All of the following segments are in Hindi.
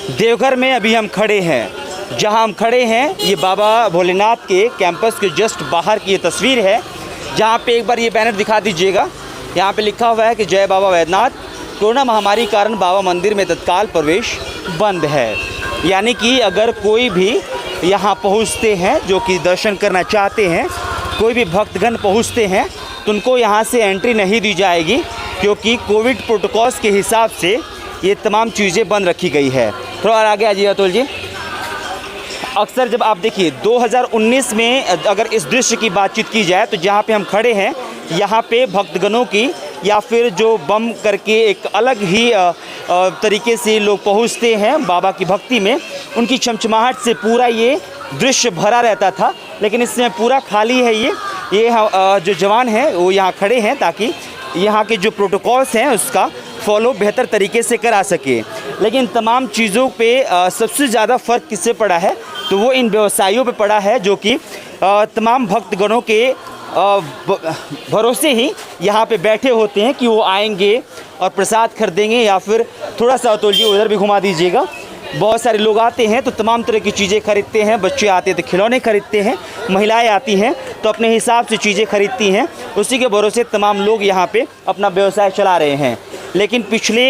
देवघर में अभी हम खड़े हैं। जहां हम खड़े हैं ये बाबा भोलेनाथ के कैंपस के जस्ट बाहर की ये तस्वीर है, जहां पे एक बार ये बैनर दिखा दीजिएगा। यहां पे लिखा हुआ है कि जय बाबा वैद्यनाथ, कोरोना महामारी कारण बाबा मंदिर में तत्काल प्रवेश बंद है। यानी कि अगर कोई भी यहां पहुंचते हैं जो कि दर्शन करना चाहते हैं, कोई भी भक्तगण पहुंचते हैं तो उनको यहां से एंट्री नहीं दी जाएगी, क्योंकि कोविड प्रोटोकॉल्स के हिसाब से ये तमाम चीज़ें बंद रखी गई है। थोड़ा और आगे आ जाइए अतुल जी। अक्सर जब आप देखिए 2019 में अगर इस दृश्य की बातचीत की जाए तो जहाँ पे हम खड़े हैं यहाँ पे भक्तगणों की या फिर जो बम करके एक अलग ही तरीके से लोग पहुँचते हैं बाबा की भक्ति में, उनकी चमचमाहट से पूरा ये दृश्य भरा रहता था। लेकिन इस समय पूरा खाली है। ये जो जवान हैं वो यहाँ खड़े हैं ताकि यहाँ के जो प्रोटोकॉल्स हैं उसका फॉलो बेहतर तरीके से करा सके। लेकिन तमाम चीज़ों पे सबसे ज़्यादा फ़र्क किससे पड़ा है तो वो इन व्यवसायियों पे पड़ा है, जो कि तमाम भक्तगणों के भरोसे ही यहाँ पे बैठे होते हैं कि वो आएंगे और प्रसाद खरीदेंगे। या फिर थोड़ा सा अतुल जी उधर भी घुमा दीजिएगा। बहुत सारे लोग आते हैं तो तमाम तरह की चीज़ें खरीदते हैं। बच्चे आते हैं तो खिलौने खरीदते हैं, महिलाएं आती हैं तो अपने हिसाब से चीज़ें खरीदती हैं। उसी के भरोसे तमाम लोग यहाँ पे अपना व्यवसाय चला रहे हैं। लेकिन पिछले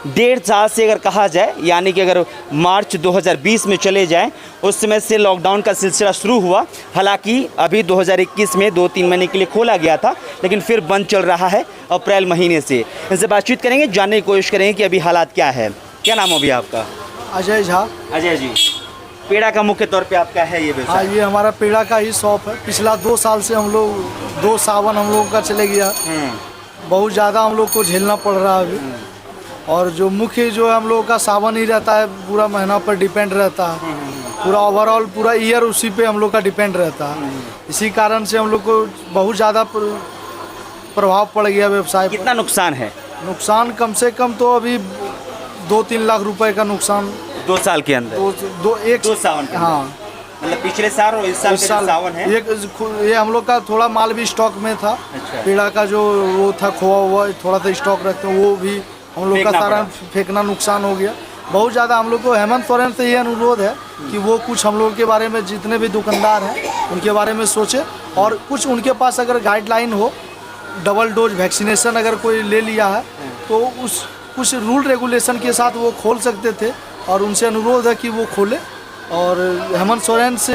1.5 साल से अगर कहा जाए, यानी कि अगर मार्च 2020 में चले जाएं, उस समय से लॉकडाउन का सिलसिला शुरू हुआ। हालांकि अभी 2021 में 2-3 महीने के लिए खोला गया था, लेकिन फिर बंद चल रहा है अप्रैल महीने से। इनसे बातचीत करेंगे, जानने की कोशिश करेंगे कि अभी हालात क्या है। क्या नाम हो भैया आपका? अजय झा। अजय जी, पेड़ा का मुख्य तौर पे आपका है ये व्यवसाय? हाँ, ये हमारा पेड़ा का ही शॉप है। पिछला 2 साल से हम लोग 2 सावन हम लोगों का चले गया। बहुत ज़्यादा हम लोग को झेलना पड़ रहा है अभी। और जो मुख्य जो हम लोगों का सावन ही रहता है, पूरा महीना पर डिपेंड रहता है। पूरा ओवरऑल पूरा ईयर उसी पे हम लोग का डिपेंड रहता है। इसी कारण से हम लोग को बहुत ज़्यादा प्रभाव पड़ गया व्यवसाय। कितना नुकसान है? नुकसान कम से कम तो अभी 2-3 लाख रुपए का नुकसान 2 साल के अंदर। 2 सावन। हाँ, मतलब पिछले साल और इस साल सावन है। ये हम लोग का थोड़ा माल भी स्टॉक में था। अच्छा। पेड़ा का जो वो था खोआ हुआ, थोड़ा सा स्टॉक रखते हैं, वो भी हम लोग का सारा फेंकना नुकसान हो गया। बहुत ज़्यादा हम लोग को हेमंत सोरेन से ये अनुरोध है कि वो कुछ हम लोग के बारे में, जितने भी दुकानदार हैं उनके बारे में सोचे। और कुछ उनके पास अगर गाइडलाइन हो, डबल डोज वैक्सीनेशन अगर कोई ले लिया है तो उस कुछ रूल रेगुलेशन के साथ वो खोल सकते थे। और उनसे अनुरोध है कि वो खोले। और हेमंत सोरेन से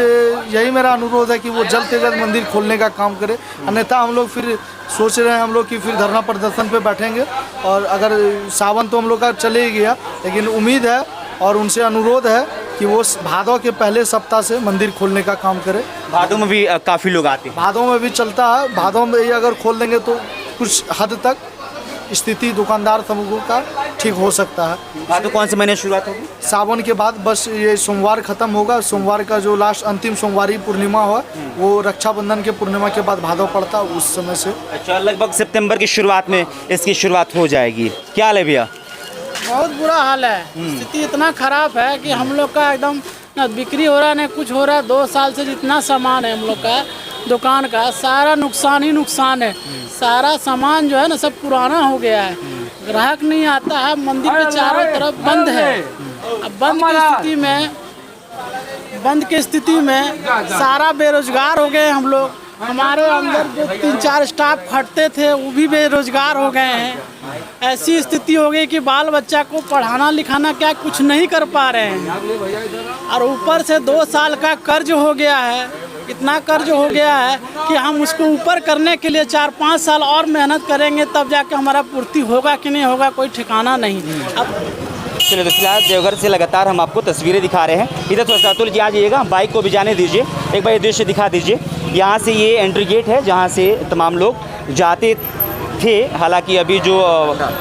यही मेरा अनुरोध है कि वो जल्द से जल्द मंदिर खोलने का काम करे। अन्यथा हम लोग फिर सोच रहे हैं हम लोग कि फिर धरना प्रदर्शन पे बैठेंगे। और अगर सावन तो हम लोग का चले ही गया, लेकिन उम्मीद है और उनसे अनुरोध है कि वो भादों के पहले सप्ताह से मंदिर खोलने का काम करे। भादों में भी काफ़ी लोग आते हैं। भादों में भी चलता है। भादों में अगर खोल देंगे तो कुछ हद तक स्थिति दुकानदार समूह का ठीक हो सकता है। भादों कौन से महीने शुरुआत होगी? सावन के बाद, बस ये सोमवार खत्म होगा। सोमवार का जो लास्ट अंतिम सोमवारी पूर्णिमा हुआ, वो रक्षाबंधन के पूर्णिमा के बाद भादों पड़ता, उस समय से। अच्छा, लगभग सितंबर की शुरुआत में इसकी शुरुआत हो जाएगी। क्या हाल है भैया? बहुत बुरा हाल है। स्थिति इतना खराब है कि हम लोग का एकदम ना बिक्री हो रहा है, ना कुछ हो रहा है। 2 साल से जितना सामान है हम लोग का दुकान का, सारा नुकसान ही नुकसान है। सारा सामान जो है ना सब पुराना हो गया है। ग्राहक नहीं आता है। मंदिर के चारों तरफ बंद है। अब बंद की स्थिति में सारा बेरोजगार हो गए हम लोग। हमारे अंदर जो 3-4 स्टाफ खटते थे वो भी बेरोजगार हो गए हैं। ऐसी स्थिति हो गई कि बाल बच्चा को पढ़ाना लिखाना क्या कुछ नहीं कर पा रहे हैं। और ऊपर से 2 साल का कर्ज हो गया है। इतना कर्ज हो गया है कि हम उसको ऊपर करने के लिए 4-5 साल और मेहनत करेंगे, तब जाके हमारा पूर्ति होगा कि नहीं होगा कोई ठिकाना नहीं। अब चलिए, तो फिलहाल देवघर से लगातार हम आपको तस्वीरें दिखा रहे हैं। इधर थोड़ा सा अतुल जी आ जाइएगा, बाइक को भी जाने दीजिए। एक बार ये दृश्य दिखा दीजिए। यहाँ से ये एंट्री गेट है जहाँ से तमाम लोग जाते थे। हालांकि अभी जो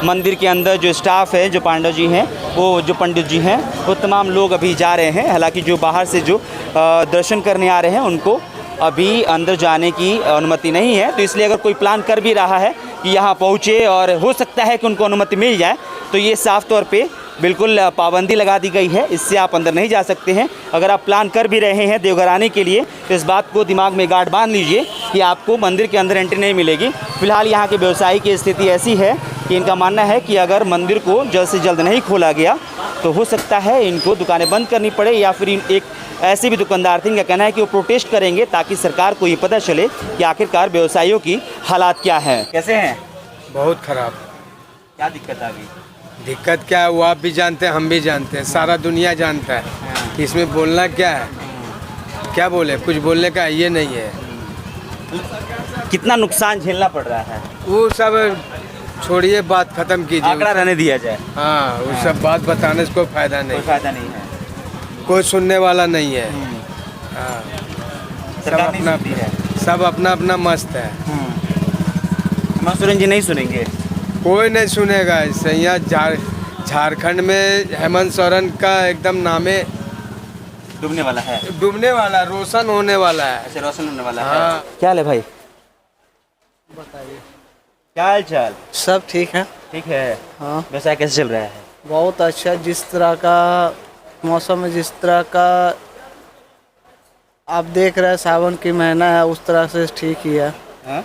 मंदिर के अंदर जो स्टाफ है, जो पांडव जी हैं, वो जो पंडित जी हैं, वो तमाम लोग अभी जा रहे हैं। हालांकि जो बाहर से जो दर्शन करने आ रहे हैं उनको अभी अंदर जाने की अनुमति नहीं है। तो इसलिए अगर कोई प्लान कर भी रहा है कि यहाँ पहुँचे और हो सकता है कि उनको अनुमति मिल जाए, तो ये साफ़ तौर पे बिल्कुल पाबंदी लगा दी गई है। इससे आप अंदर नहीं जा सकते हैं। अगर आप प्लान कर भी रहे हैं देवघर आने के लिए तो इस बात को दिमाग में गांठ बांध लीजिए कि आपको मंदिर के अंदर एंट्री नहीं मिलेगी। फिलहाल यहाँ के व्यवसायी की स्थिति ऐसी है कि इनका मानना है कि अगर मंदिर को जल्द से जल्द नहीं खोला गया तो हो सकता है इनको दुकानें बंद करनी पड़े, या फिर एक ऐसे भी दुकानदार थे इनका कहना है कि वो प्रोटेस्ट करेंगे ताकि सरकार को ये पता चले कि आखिरकार व्यवसायियों की हालात क्या है। कैसे हैं? बहुत खराब। क्या दिक्कत आ गई? दिक्कत क्या है वो आप भी जानते हैं, हम भी जानते हैं, सारा दुनिया जानता है कि इसमें बोलना क्या है, क्या बोले, कुछ बोलने का ये नहीं है। कितना नुकसान झेलना पड़ रहा है वो सब छोड़िए, बात खत्म कीजिए, आंकड़ा रहने दिया जाए, हाँ वो सब बात बताने से कोई फायदा कोई नहीं, फायदा नहीं है, कोई सुनने वाला नहीं है। हाँ सरकार नहीं सुनती है। सब अपना अपना मस्त है, हेमंत सोरेन जी नहीं सुनेंगे। कोई नहीं सुनेगा इससे। यहाँ झारखंड में हेमंत सोरेन का एकदम नामे डूबने वाला है, डूबने वाला, रोशन होने वाला है। अच्छा, रोशन होने वाला है। हाँ। क्या हाल है भाई? बताइए। क्या हाल चाल? सब ठीक है। ठीक है। हाँ व्यवसाय कैसे चल रहा है? बहुत अच्छा, जिस तरह का मौसम में जिस तरह का आप देख रहे हैं, सावन की महीना है, उस तरह से ठीक ही है। हाँ?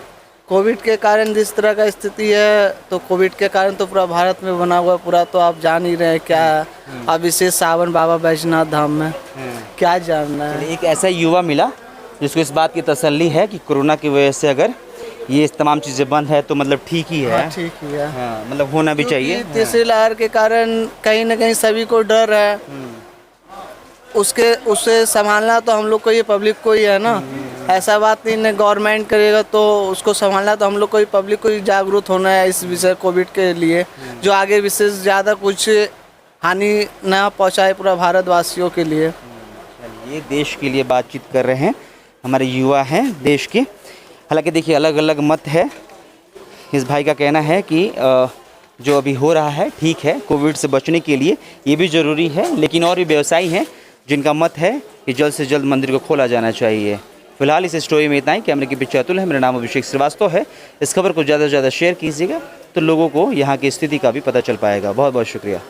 कोविड के कारण जिस तरह का स्थिति है, तो कोविड के कारण तो पूरा भारत में बना हुआ पूरा, तो आप जान ही रहे हैं क्या है। अब विशेष सावन बाबा बैजनाथ धाम में क्या जानना है। एक ऐसा युवा मिला जिसको इस बात की तसल्ली है कि कोरोना की वजह से अगर ये तमाम चीज़ें बंद है तो मतलब ठीक ही है। हाँ, ठीक ही है। हाँ, मतलब होना भी चाहिए। क्योंकि तीसरी लहर के कारण कहीं ना कहीं सभी को डर है, उससे संभालना तो हम लोग को, ये पब्लिक को ही है ना। ऐसा बात नहीं है गवर्नमेंट करेगा तो उसको संभालना तो हम लोग को ही, पब्लिक को ही जागरूक होना है इस विषय कोविड के लिए, जो आगे विशेष ज़्यादा कुछ हानि ना पहुंचाए पूरा भारतवासियों के लिए। ये देश के लिए बातचीत कर रहे हैं, हमारे युवा हैं देश के। हालांकि देखिए अलग अलग मत है। इस भाई का कहना है कि जो अभी हो रहा है ठीक है, कोविड से बचने के लिए ये भी ज़रूरी है, लेकिन और भी व्यवसायी हैं जिनका मत है कि जल्द से जल्द मंदिर को खोला जाना चाहिए। फिलहाल इस स्टोरी में इतना ही। कैमरे के पीछे अतुल है, मेरा नाम अभिषेक श्रीवास्तव है। इस खबर को ज़्यादा से ज़्यादा शेयर कीजिएगा तो लोगों को यहाँ की स्थिति का भी पता चल पाएगा। बहुत बहुत शुक्रिया।